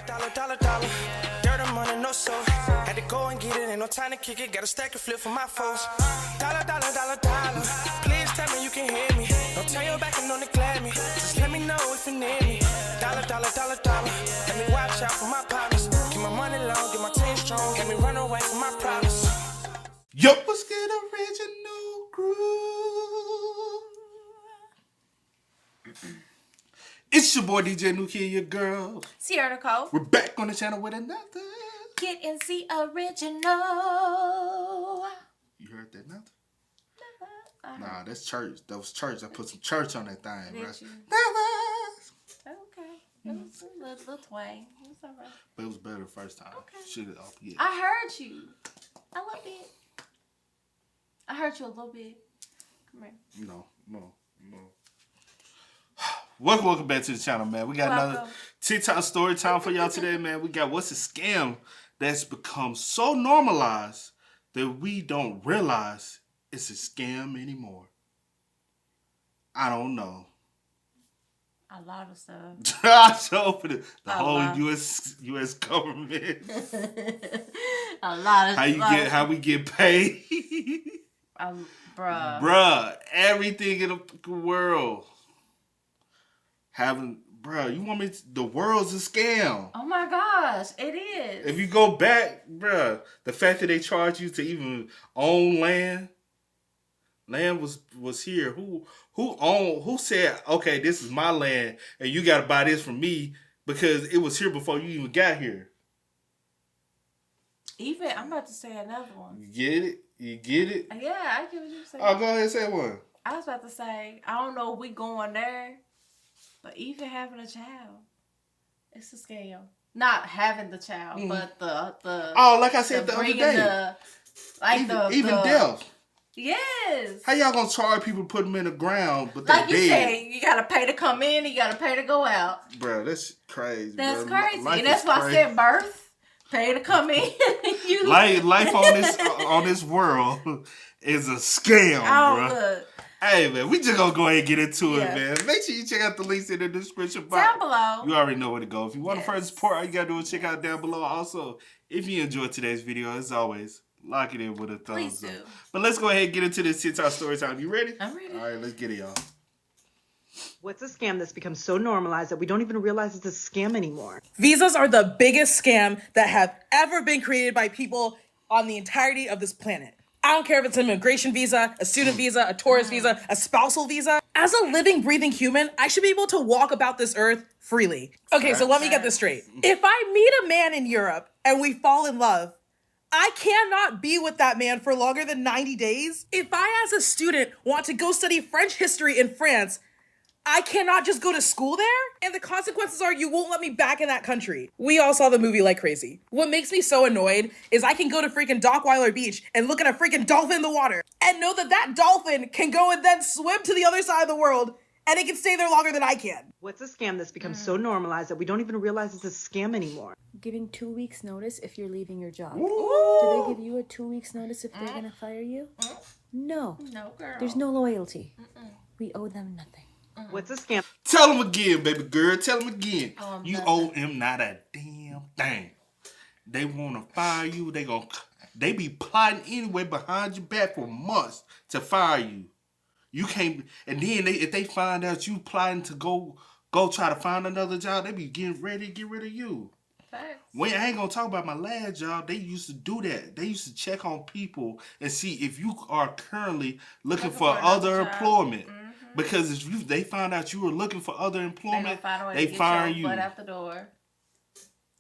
dollar. Dirt and money, no soul. Had to go and get it, ain't no time to kick it. Got a stack of flip for my foes. Dollar. Please tell me you can hear me. Don't turn your back and don't neglect me. Just let me know if you need me. Dollar. Let me watch out for my partners. Keep my money long, get my team strong. Let me run away from my problems. Yo, let's get original groove. It's your boy DJ New Kid, your girl Sierra Nicole. We're back on the channel with another. Get and see original. You heard that nothing? Nah, that's church. That was church. I put some church on that thing, Did right? you? Okay. It was a little twang. It was all right. But it was better the first time. Okay. Should have off yet. I heard you. A little bit. I heard you a little bit. Come here. No. Welcome back to the channel, man. We got another TikTok story time for y'all today, man. We got what's a scam that's become so normalized that we don't realize it's a scam anymore. I don't know. A lot of stuff. I show for the whole lot. U.S. government. A lot of stuff. How we get paid. Bruh, everything in the world. You want me the world's a scam. Oh my gosh, it is. If you go back, bruh, the fact that they charge you to even own land was here. Who said, okay, this is my land and you gotta buy this from me because it was here before you even got here. I'm about to say another one. You get it? Yeah, I get what you're saying. Oh, go ahead and say one. I was about to say, I don't know if we going there, but even having a child, it's a scam. Not having the child, but the like I said the other day. Even death. Yes. How y'all gonna charge people to put them in the ground, but they like you dead? say, you gotta pay to come in, you gotta pay to go out. Bro, that's crazy. That's bro. crazy, Life and that's why I said birth, pay to come in. Life on this world is a scam, bro. Look. Hey man, we just gonna go ahead and get into it, man. Make sure you check out the links in the description box. Down below. You already know where to go. If you want to further support, all you gotta do is check out down below. Also, if you enjoyed today's video, as always, lock it in with a thumbs up. But let's go ahead and get into this TikTok story time. You ready? I'm ready. All right, let's get it, y'all. What's a scam that's become so normalized that we don't even realize it's a scam anymore? Visas are the biggest scam that have ever been created by people on the entirety of this planet. I don't care if it's an immigration visa, a student visa, a tourist visa, a spousal visa. As a living, breathing human, I should be able to walk about this earth freely. Okay, so let me get this straight. If I meet a man in Europe and we fall in love, I cannot be with that man for longer than 90 days. If I, as a student, want to go study French history in France, I cannot just go to school there, and the consequences are you won't let me back in that country. We all saw the movie like crazy. What makes me so annoyed is I can go to freaking Dockweiler Beach and look at a freaking dolphin in the water and know that that dolphin can go and then swim to the other side of the world and it can stay there longer than I can. What's a scam that's become so normalized that we don't even realize it's a scam anymore? Giving 2 weeks notice if you're leaving your job. Ooh. Do they give you a 2 weeks notice if they're gonna fire you? No. No, girl. There's no loyalty. We owe them nothing. What's a scam? Tell them again, baby girl. Tell them again. You nothing. owe him not a damn thing. They want to fire you. They be plotting anyway behind your back for months to fire you. You can't. And then if they find out you plotting to go try to find another job, they be getting ready to get rid of you. Facts. I ain't gonna talk about my last job. They used to do that. They used to check on people and see if you are currently looking for other employment. Because if they find out you were looking for other employment, they fire you. Butt out the door.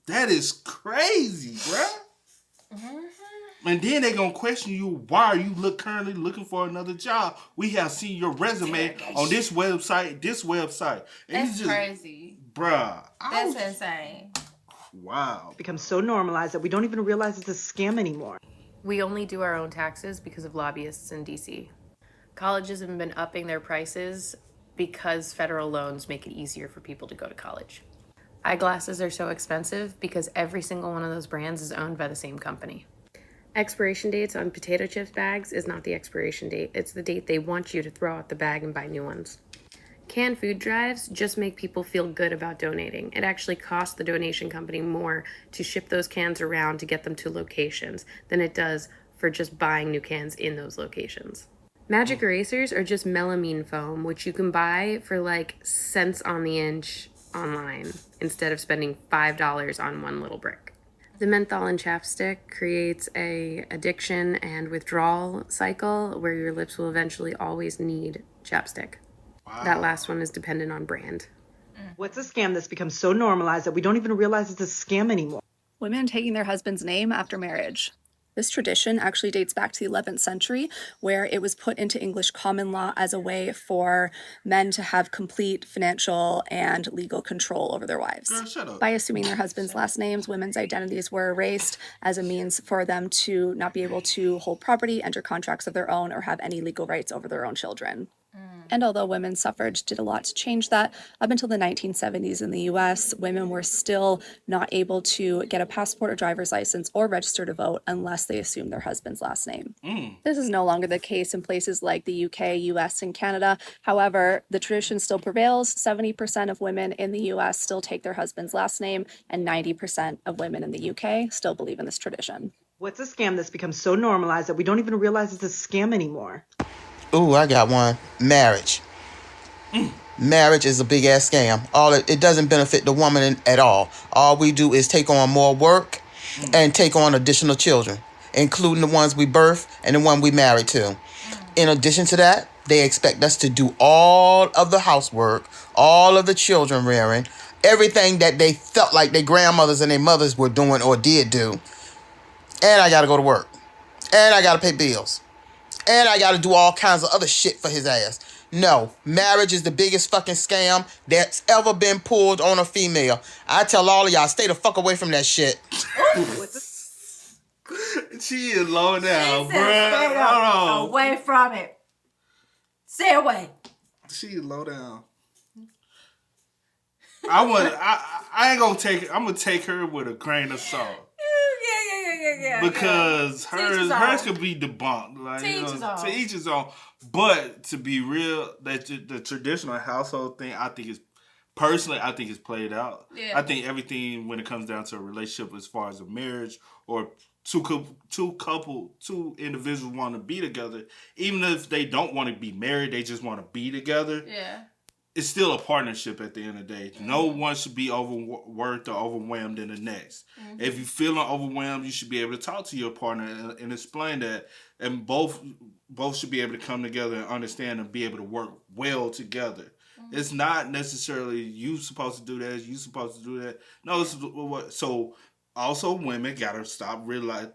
That is crazy, bruh. And then they gonna question you. Why are you currently looking for another job? We have seen your resume on this website. And That's crazy, bruh. That's insane. Wow. Become so normalized that we don't even realize it's a scam anymore. We only do our own taxes because of lobbyists in DC. Colleges have been upping their prices because federal loans make it easier for people to go to college. Eyeglasses are so expensive because every single one of those brands is owned by the same company. Expiration dates on potato chips bags is not the expiration date. It's the date they want you to throw out the bag and buy new ones. Canned food drives just make people feel good about donating. It actually costs the donation company more to ship those cans around to get them to locations than it does for just buying new cans in those locations. Magic erasers are just melamine foam, which you can buy for like cents on the inch online instead of spending $5 on one little brick. The menthol in chapstick creates a addiction and withdrawal cycle where your lips will eventually always need chapstick. Wow. That last one is dependent on brand. What's a scam that's become so normalized that we don't even realize it's a scam anymore? Women taking their husband's name after marriage. This tradition actually dates back to the 11th century, where it was put into English common law as a way for men to have complete financial and legal control over their wives. Girl, shut up. By assuming their husbands' last names, women's identities were erased as a means for them to not be able to hold property, enter contracts of their own, or have any legal rights over their own children. And although women's suffrage did a lot to change that, up until the 1970s in the US, women were still not able to get a passport or driver's license or register to vote unless they assumed their husband's last name. This is no longer the case in places like the UK, US, and Canada. However, the tradition still prevails. 70% of women in the US still take their husband's last name, and 90% of women in the UK still believe in this tradition. What's a scam that's become so normalized that we don't even realize it's a scam anymore? Ooh, I got one. Marriage. Marriage is a big ass scam. It doesn't benefit the woman at all. All we do is take on more work and take on additional children, including the ones we birth and the one we married to. In addition to that, they expect us to do all of the housework, all of the children rearing, everything that they felt like their grandmothers and their mothers were doing or did do. And I gotta go to work. And I gotta pay bills. And I gotta do all kinds of other shit for his ass. No, marriage is the biggest fucking scam that's ever been pulled on a female. I tell all of y'all, stay the fuck away from that shit. She is low down, She said, bruh. "Stay up, Hold on. away from it. Stay away." She is low down. I ain't gonna take it. I'm gonna take her with a grain of salt. Yeah. Because his hers own. could be debunked. Like, To each his own. To each his own. But to be real, that the traditional household thing, I think is played out. Yeah. I think everything when it comes down to a relationship, as far as a marriage or two individuals want to be together, even if they don't want to be married, they just want to be together. Yeah. It's still a partnership at the end of the day. No one should be overworked or overwhelmed in the next. If you're feeling overwhelmed, you should be able to talk to your partner and explain that. And both should be able to come together and understand and be able to work well together. It's not necessarily you supposed to do that, you supposed to do that. No, so also women gotta stop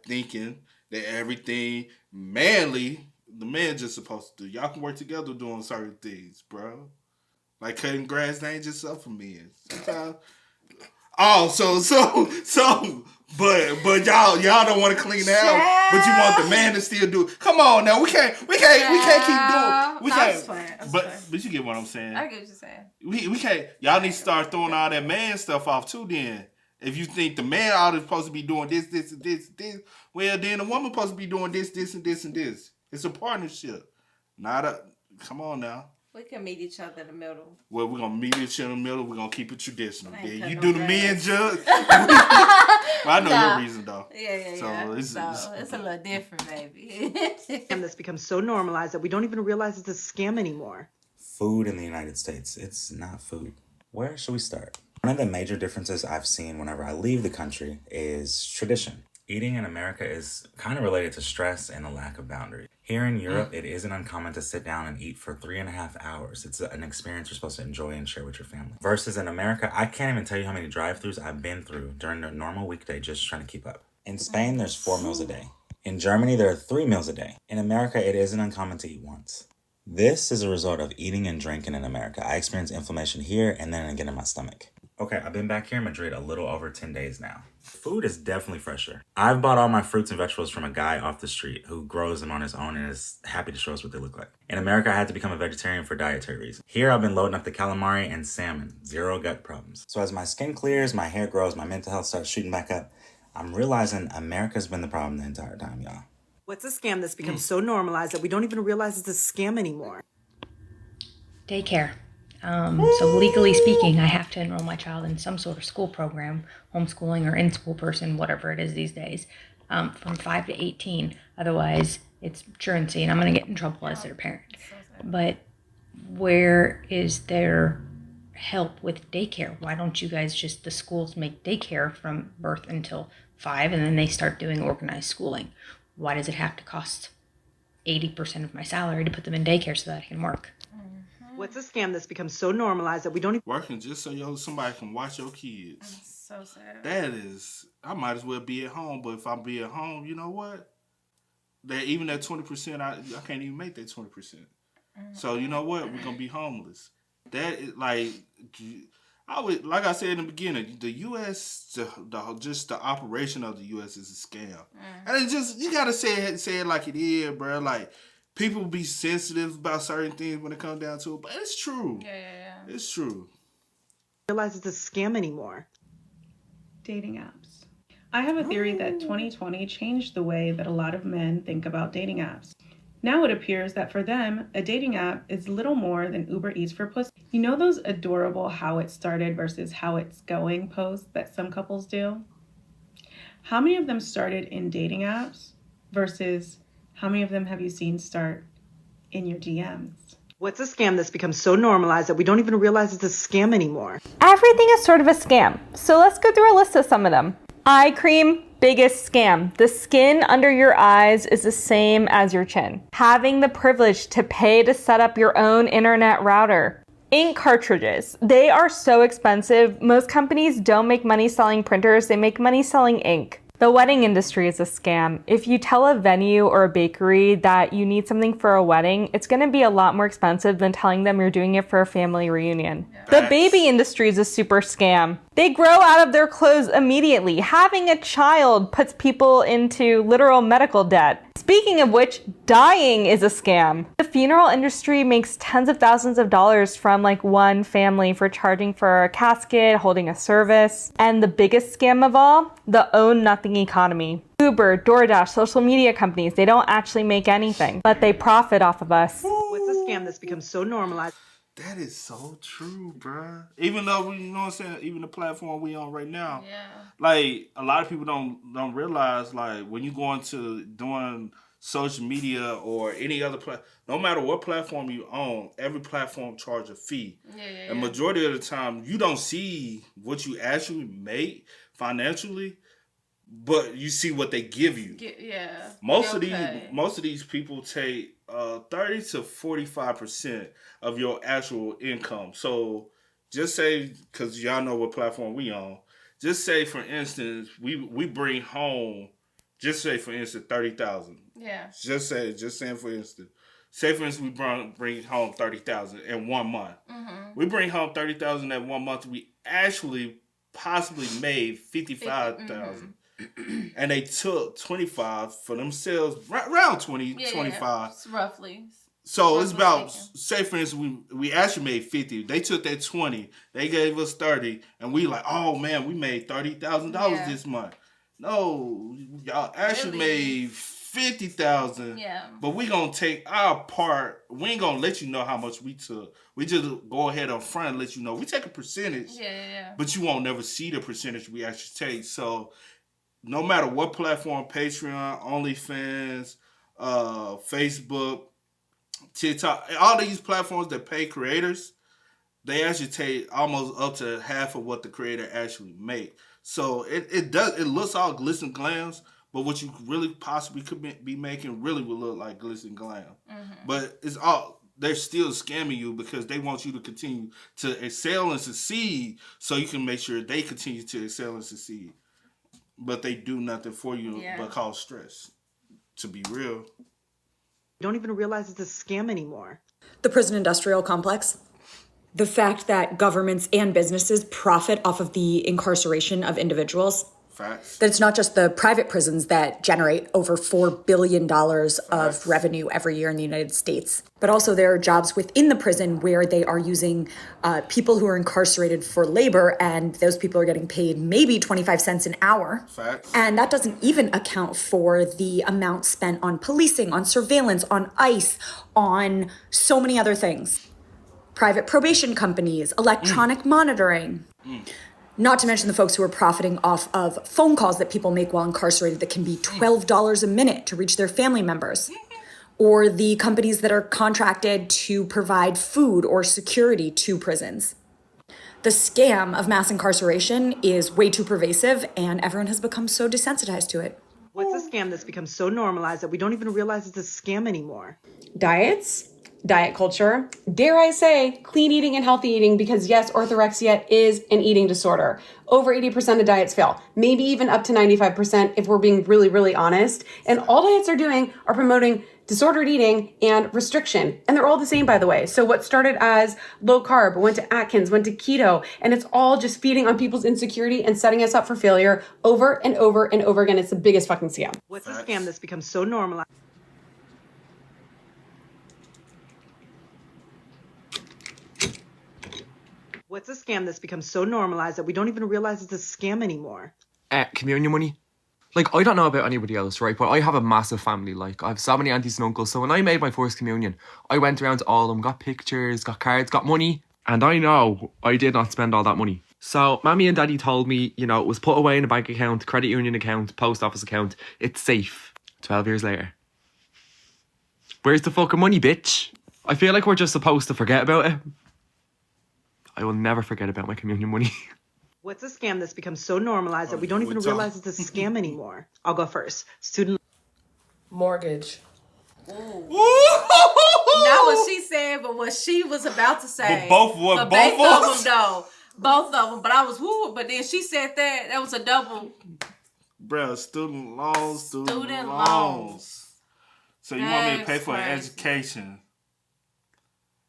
thinking that everything manly, the man just supposed to do. Y'all can work together doing certain things, bro. Like cutting grass, that ain't just up for men. Sometimes. But y'all don't want to clean the house, but you want the man to still do it. Come on now, we can't keep doing. We can't. But you get what I'm saying. I get what you're saying. We can't. Y'all need to start throwing all that man stuff off too. Then, if you think the man ought supposed to be doing this, well, then the woman supposed to be doing this, and this. It's a partnership, not a. Come on now. We can meet each other in the middle. Well, we're gonna meet each other in the middle. We're gonna keep it traditional. I ain't Yeah, you cut do no the grass. men judge. Well, I know Nah. your reason though. Yeah. So It's a little different, baby. And that's become so normalized that we don't even realize it's a scam anymore. Food in the United States, it's not food. Where should we start? One of the major differences I've seen whenever I leave the country is tradition. Eating in America is kind of related to stress and a lack of boundaries. Here in Europe, it isn't uncommon to sit down and eat for 3.5 hours. It's an experience you're supposed to enjoy and share with your family. Versus in America, I can't even tell you how many drive-thrus I've been through during a normal weekday just trying to keep up. In Spain, there's 4 meals a day. In Germany, there are 3 meals a day. In America, it isn't uncommon to eat once. This is a result of eating and drinking in America. I experience inflammation here and then again in my stomach. Okay, I've been back here in Madrid a little over 10 days now. Food is definitely fresher. I've bought all my fruits and vegetables from a guy off the street who grows them on his own and is happy to show us what they look like. In America, I had to become a vegetarian for dietary reasons. Here, I've been loading up the calamari and salmon. 0 gut problems. So as my skin clears, my hair grows, my mental health starts shooting back up, I'm realizing America's been the problem the entire time, y'all. What's a scam that's become so normalized that we don't even realize it's a scam anymore? Daycare. So legally speaking, I have to enroll my child in some sort of school program, homeschooling or in-school person, whatever it is these days, from 5 to 18. Otherwise, it's truancy, and I'm going to get in trouble as their parent. But where is their help with daycare? Why don't you guys the schools make daycare from birth until 5, and then they start doing organized schooling? Why does it have to cost 80% of my salary to put them in daycare so that I can work? What's a scam that's become so normalized that we don't even... Working just so somebody can watch your kids. So sad. That is, I might as well be at home, but if I be at home, you know what? That even that 20%, I can't even make that 20%. So you know what? We're gonna be homeless. That is like I said in the beginning, the U.S. just the operation of the U.S. is a scam, and it just you gotta say it like it is, bro. Like people be sensitive about certain things when it comes down to it, but it's true. Yeah. It's true. Realize it's a scam anymore. Dating apps. I have a theory that 2020 changed the way that a lot of men think about dating apps. Now it appears that for them, a dating app is little more than Uber Eats for pussy. You know those adorable how it started versus how it's going posts that some couples do? How many of them started in dating apps versus how many of them have you seen start in your DMs? What's a scam that's become so normalized that we don't even realize it's a scam anymore? Everything is sort of a scam. So let's go through a list of some of them. Eye cream, biggest scam. The skin under your eyes is the same as your chin. Having the privilege to pay to set up your own internet router. Ink cartridges. They are so expensive. Most companies don't make money selling printers. They make money selling ink. The wedding industry is a scam. If you tell a venue or a bakery that you need something for a wedding, it's going to be a lot more expensive than telling them you're doing it for a family reunion. The baby industry is a super scam. They grow out of their clothes immediately. Having a child puts people into literal medical debt. Speaking of which, dying is a scam. The funeral industry makes tens of thousands of dollars from one family for charging for a casket, holding a service. And the biggest scam of all, the own nothing economy. Uber, DoorDash, social media companies, they don't actually make anything, but they profit off of us. What's a scam that's become so normalized? That is so true, bruh. Even though you know what I'm saying, even the platform we on right now, like a lot of people don't realize, like when you go into doing social media or any other no matter what platform you own, every platform charge a fee. And majority of the time, you don't see what you actually make financially, but you see what they give you. Most of these people take 30 to 45% of your actual income. So just say, because y'all know what platform we on, just say for instance we bring home, just say for instance 30,000. Just saying for instance. Say for instance we bring home 30,000 in 1 month. We bring home 30,000 in 1 month. We actually possibly made 55,000. And they took 25 for themselves, around 25. Roughly. So it's about, say for instance, we actually made 50. They took that 20. They gave us 30. And we like, oh man, we made $30,000 this month. No, y'all actually made 50,000. But we gonna take our part. We ain't gonna let you know how much we took. We just go ahead up front and let you know. We take a percentage. But you won't never see the percentage we actually take. So no matter what platform, Patreon, OnlyFans, Facebook, TikTok, all these platforms that pay creators, they actually take almost up to half of what the creator actually make. So it looks all glitz and glams, but what you really possibly could be making really will look like glitz and glam. But they're still scamming you because they want you to continue to excel and succeed, so you can make sure they continue to excel and succeed. But they do nothing for you but cause stress. To be real. Don't even realize it's a scam anymore. The prison industrial complex. The fact that governments and businesses profit off of the incarceration of individuals. Facts. That it's not just the private prisons that generate over $4 billion of revenue every year in the United States, but also there are jobs within the prison where they are using people who are incarcerated for labor, and those people are getting paid maybe 25 cents an hour. Facts. And that doesn't even account for the amount spent on policing, on surveillance, on ICE, on so many other things. private probation companies, electronic monitoring. Not to mention the folks who are profiting off of phone calls that people make while incarcerated that can be $12 a minute to reach their family members. Or the companies that are contracted to provide food or security to prisons. The scam of mass incarceration is way too pervasive, and everyone has become so desensitized to it. What's a scam that's become so normalized that we don't even realize it's a scam anymore? Diets, diet culture, dare I say, clean eating and healthy eating, because yes, orthorexia is an eating disorder. Over 80% of diets fail, maybe even up to 95% if we're being really, really honest. And all diets are doing are promoting disordered eating and restriction. And they're all the same, by the way. So what started as low carb went to Atkins, went to keto, and it's all just feeding on people's insecurity and setting us up for failure over and over and over again. It's the biggest fucking scam. What's a scam that's become so normalized? What's a scam that's become so normalized that we don't even realize it's a scam anymore? Communion money. Like, I don't know about anybody else, right? But I have a massive family. Like, I have so many aunties and uncles. So when I made my first communion, I went around to all of them, got pictures, got cards, got money. And I know I did not spend all that money. So Mommy and Daddy told me, you know, it was put away in a bank account, credit union account, post office account. It's safe. 12 years later. Where's the fucking money, bitch? I feel like we're just supposed to forget about it. I will never forget about my communion money. What's a scam that's become so normalized that we don't even realize it's a scam anymore? I'll go first. Student mortgage. Not what she said, but what she was about to say. But both of them, though. Both of them. But I was woo. But then she said that was a double. Bro, student loans. So you want me to pay for an education?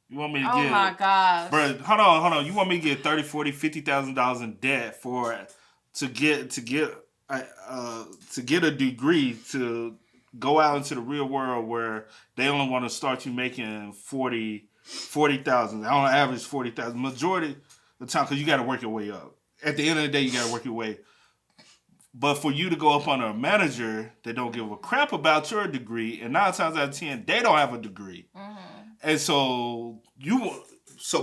You want me to get? Oh my gosh. Bro, hold on. You want me to get $30,000, $40,000, $50,000 in debt to get a degree to go out into the real world where they only want to start you making $40,000. On average, $40,000. Majority of the time, because you got to work your way up. At the end of the day, you got to work your way. But for you to go up under a manager that don't give a crap about your degree, and 9 times out of 10, they don't have a degree. Mm-hmm. And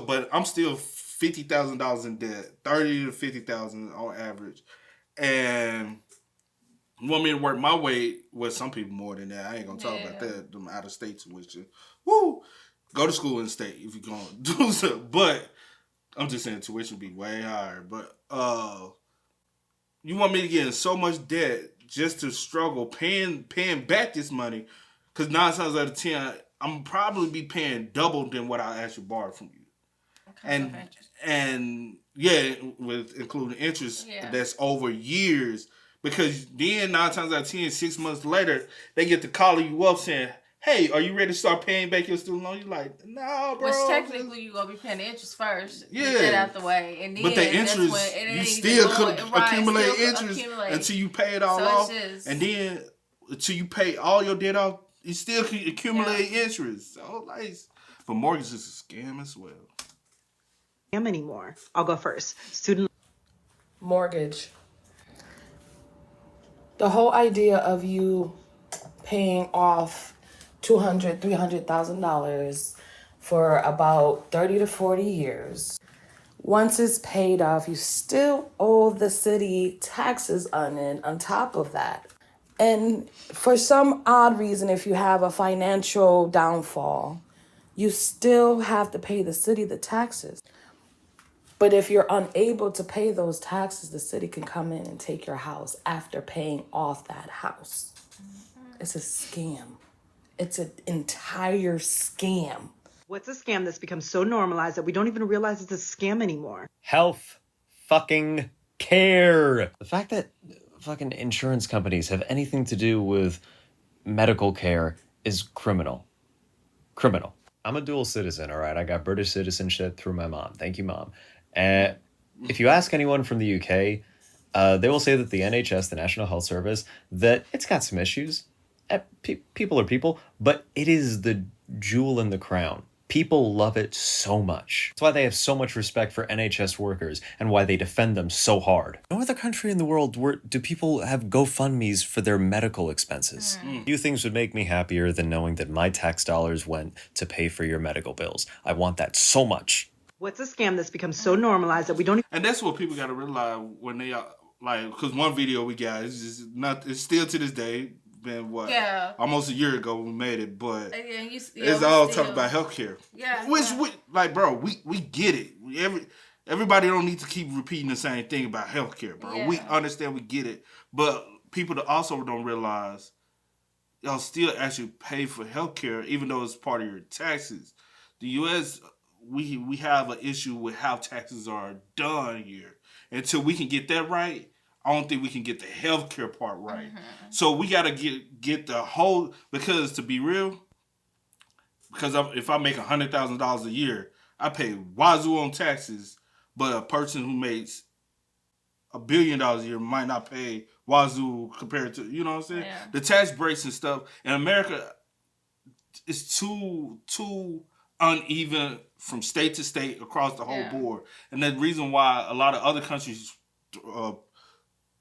but I'm still $50,000 in debt, $30,000 to $50,000 on average. And you want me to work my way? Well, some people more than that. I ain't gonna talk about that. Them out of state tuition. Woo! Go to school in state if you're gonna do so. But I'm just saying tuition be way higher. But you want me to get in so much debt just to struggle paying back this money? Because 9 times out of 10, I'm probably be paying double than what I actually borrowed from you. And yeah, with including interest, that's over years. Because then 9 times out of 10, 6 months later, they get to calling you up saying, "Hey, are you ready to start paying back your student loan?" You're like, "No, bro." Which technically you gonna be paying the interest first. Yeah. Get that out the way, and then but the interest, you still could accumulate interest until you pay it all off, and then until you pay all your debt off, you still can accumulate interest. So like, but mortgage is a scam as well. Scam anymore? I'll go first. Student mortgage. The whole idea of you paying off $200,000, $300,000 for about 30 to 40 years. Once it's paid off, you still owe the city taxes on it on top of that. And for some odd reason, if you have a financial downfall, you still have to pay the city the taxes. But if you're unable to pay those taxes, the city can come in and take your house after paying off that house. It's a scam. It's an entire scam. What's a scam that's become so normalized that we don't even realize it's a scam anymore? Health fucking care. The fact that fucking insurance companies have anything to do with medical care is criminal. Criminal. I'm a dual citizen, all right? I got British citizenship through my mom. Thank you, Mom. If you ask anyone from the UK, they will say that the NHS, the National Health Service, that it's got some issues. People are people, but it is the jewel in the crown. People love it so much. That's why they have so much respect for NHS workers and why they defend them so hard. No other country in the world do people have GoFundMes for their medical expenses. Few things would make me happier than knowing that my tax dollars went to pay for your medical bills. I want that so much. What's a scam that's become so normalized that we don't even... And that's what people got to realize when they are, like, because one video we got is just not, it's still to this day, been what? Yeah. Almost a year ago we made it, but Yeah, it's all talking about healthcare. Yeah. Which, like, bro, we get it. Everybody don't need to keep repeating the same thing about healthcare, bro. Yeah. We understand, we get it. But people that also don't realize y'all still actually pay for healthcare, even though it's part of your taxes. The U.S., we have an issue with how taxes are done here. Until we can get that right, I don't think we can get the healthcare part right. So we got to get the whole, because to be real, because if I make $100,000 a year, I pay wazoo on taxes, but a person who makes $1 billion a year might not pay wazoo compared to, you know what I'm saying? Yeah. The tax breaks and stuff in America is too uneven from state to state across the whole board. And the reason why a lot of other countries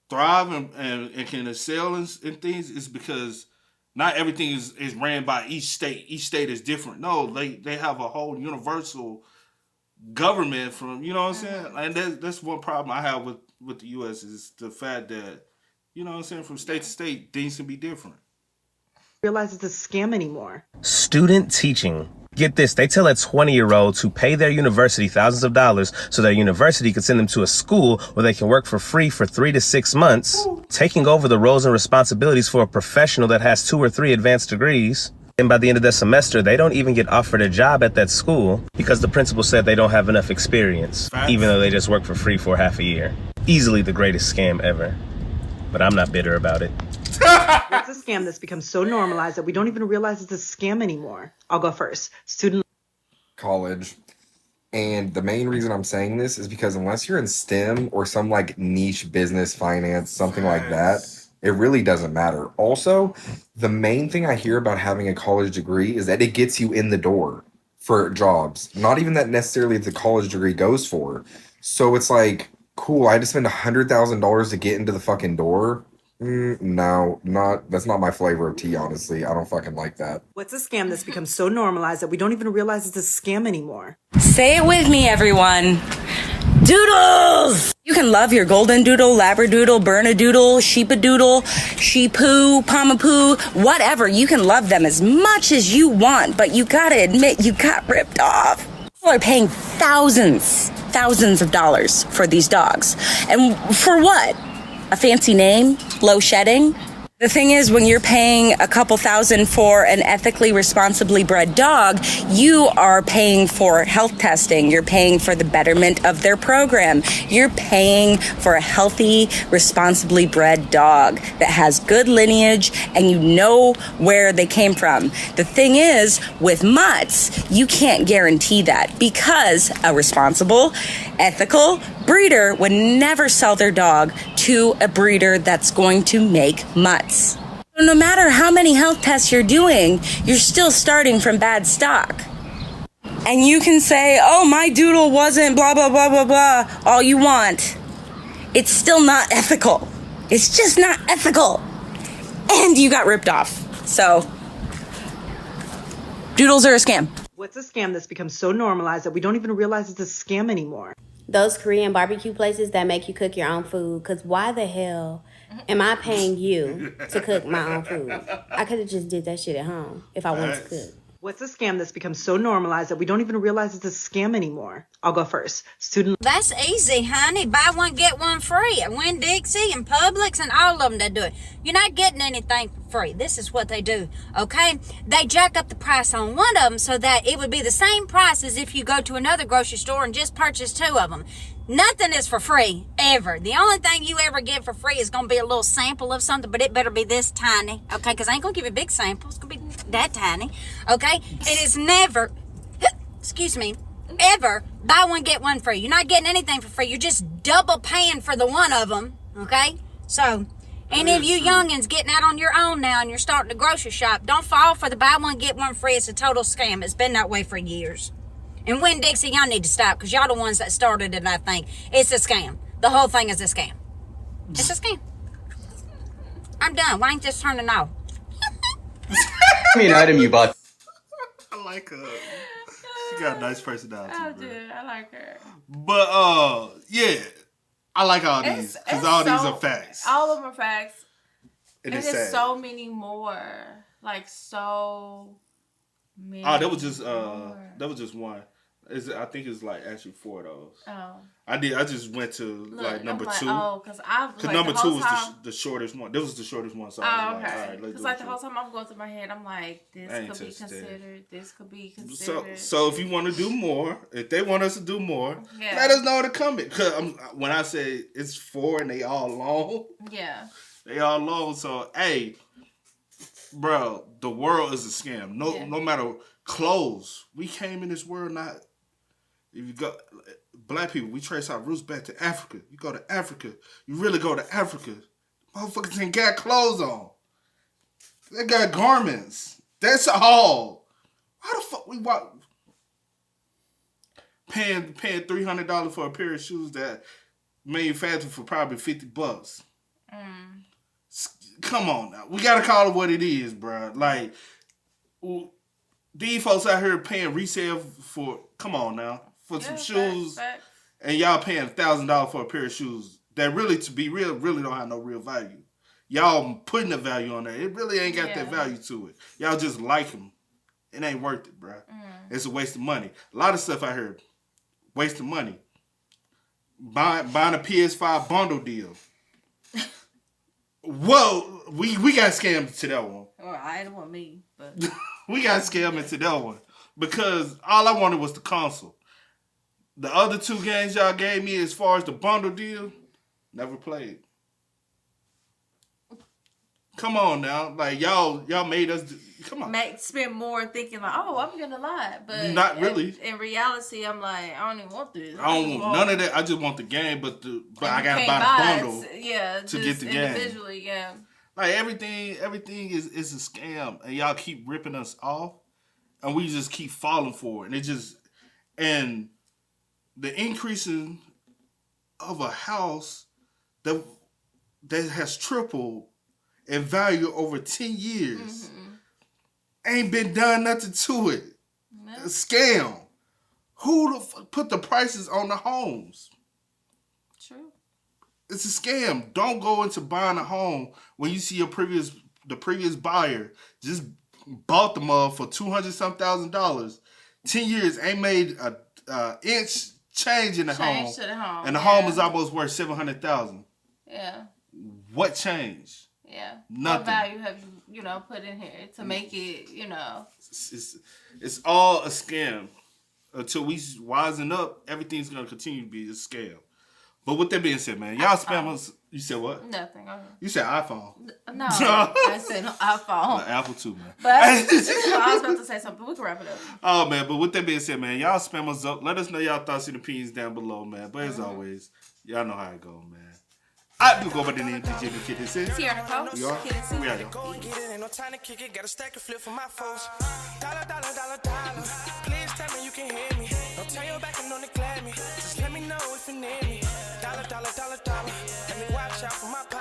thrive and can excel in things is because not everything is ran by each state. Each state is different. No, they have a whole universal government from, you know what I'm saying? And that's one problem I have with the U.S. is the fact that, you know what I'm saying, from state to state, things can be different. Realize it's a scam anymore. Student teaching. Get this, they tell 20-year-olds who pay their university thousands of dollars so their university can send them to a school where they can work for free for 3 to 6 months, taking over the roles and responsibilities for a professional that has 2 or 3 advanced degrees. And by the end of the semester, they don't even get offered a job at that school because the principal said they don't have enough experience, even though they just work for free for half a year. Easily the greatest scam ever. But I'm not bitter about it. What's a scam that's become so normalized that we don't even realize it's a scam anymore? I'll go first. College. And the main reason I'm saying this is because unless you're in STEM or some like niche business, finance, something like that, it really doesn't matter. Also, the main thing I hear about having a college degree is that it gets you in the door for jobs. Not even that necessarily the college degree goes for. So it's like, cool, I had to spend $100,000 to get into the fucking door. No, that's not my flavor of tea, honestly. I don't fucking like that. What's a scam that's become so normalized that we don't even realize it's a scam anymore? Say it with me, everyone. Doodles! You can love your golden doodle, labradoodle, bernedoodle, sheepadoodle, sheepoo, pomapoo, whatever. You can love them as much as you want, but you gotta admit you got ripped off. People are paying thousands of dollars for these dogs. And for what? A fancy name? Low shedding? The thing is, when you're paying a couple thousand for an ethically, responsibly bred dog, you are paying for health testing. You're paying for the betterment of their program. You're paying for a healthy, responsibly bred dog that has good lineage and you know where they came from. The thing is, with mutts, you can't guarantee that because a responsible, ethical breeder would never sell their dog to a breeder that's going to make mutts. No matter how many health tests you're doing, you're still starting from bad stock. And you can say, oh, my doodle wasn't blah, blah, blah, blah, blah, all you want. It's still not ethical. It's just not ethical. And you got ripped off. So, doodles are a scam. What's a scam that's become so normalized that we don't even realize it's a scam anymore? Those Korean barbecue places that make you cook your own food. Because why the hell am I paying you to cook my own food? I could have just did that shit at home if I wanted to cook. What's a scam that's become so normalized that we don't even realize it's a scam anymore? I'll go first. That's easy, honey. Buy one, get one free. At Winn-Dixie and Publix and all of them, they do it. You're not getting anything for free. This is what they do, okay? They jack up the price on one of them so that it would be the same price as if you go to another grocery store and just purchase 2 of them. Nothing is for free, ever. The only thing you ever get for free is going to be a little sample of something, but it better be this tiny, okay? Because I ain't going to give you a big sample. It's going to be that tiny, okay? It is never, excuse me, ever buy one, get one free. You're not getting anything for free. You're just double paying for the one of them, okay? So, And if you youngins getting out on your own now and you're starting a grocery shop, don't fall for the buy one, get one free. It's a total scam. It's been that way for years. And Winn-Dixie, y'all need to stop because y'all the ones that started it, I think. It's a scam. The whole thing is a scam. It's a scam. I'm done. Why ain't this turning off? An item you bought. I like her. She got a nice personality. I do. I like her. But yeah, I like all these because all these are facts. All of them are facts. And there's sad. so many more. Like so many. Oh, that was just one. I think it's like actually 4 of those. Oh. I just went to like number 2. Oh, because like, number 2 was time... the shortest one. This was the shortest one. So oh, I was okay. like, all right, let's do like it. the whole time I'm going through my head, I'm like, this could be considered. This could be considered. So if you want to do more, if they want us to do more, yeah. let us know in the comment. Because when I say it's 4 and they all long, yeah, they all long. So hey, bro, the world is a scam. No matter clothes, we came in this world not. If you go, black people, we trace our roots back to Africa. You go to Africa, you really go to Africa. Motherfuckers ain't got clothes on. They got garments. That's all. Why the fuck we paying $300 for a pair of shoes that manufactured for probably $50? Come on now, we gotta call it what it is, bro. Like these folks out here paying resale for. Come on now. For some shoes, and y'all paying $1,000 for a pair of shoes that really, to be real, really don't have no real value. Y'all putting the value on there. It really ain't got that value to it. Y'all just like them. It ain't worth it, bro. It's a waste of money. A lot of stuff I heard, wasting money. Buying a PS5 bundle deal. Whoa, we got scammed to that one. Well, I don't want me, but we got scammed into that one because all I wanted was the console. The other 2 games y'all gave me as far as the bundle deal, never played. Come on now. Like, y'all made us, come on. Spend more thinking like, oh, I'm getting a lot. But not really. In reality, I'm like, I don't even want this. I don't want none of that. I just want the game, but I gotta buy the bundle to get the game. Individually, yeah. Like, everything is a scam, and y'all keep ripping us off, and we just keep falling for it. And the increasing of a house that has tripled in value over 10 years ain't been done nothing to it. No. A scam. Who the fuck put the prices on the homes? True. It's a scam. Don't go into buying a home when you see the previous buyer just bought them up for $200,000. 10 years ain't made a inch change in the home. To the home. And the home is almost worth $700,000. Yeah. What changed? Yeah. Nothing. What value have you put in here to make it, It's all a scam. Until we wisen up, everything's gonna continue to be a scam. But with that being said, man, y'all spam us. You said what? Nothing. You said iPhone. No, I said iPhone. Like Apple too, man. But I was about to say something. We can wrap it up. Oh man, but with that being said, man, y'all spam us up. Let us know y'all thoughts and opinions down below, man. But as always, y'all know how it go, man. I do go by the name DJ the Kid and Sid. We are. We are. Go get it, ain't no time to kick it. Got a stack of flip for my folks. Dollar. Please tell me you can hear me. Don't turn your back and don't neglect me. Just let me know if you need me. Dollar. Let me watch out for my pocket.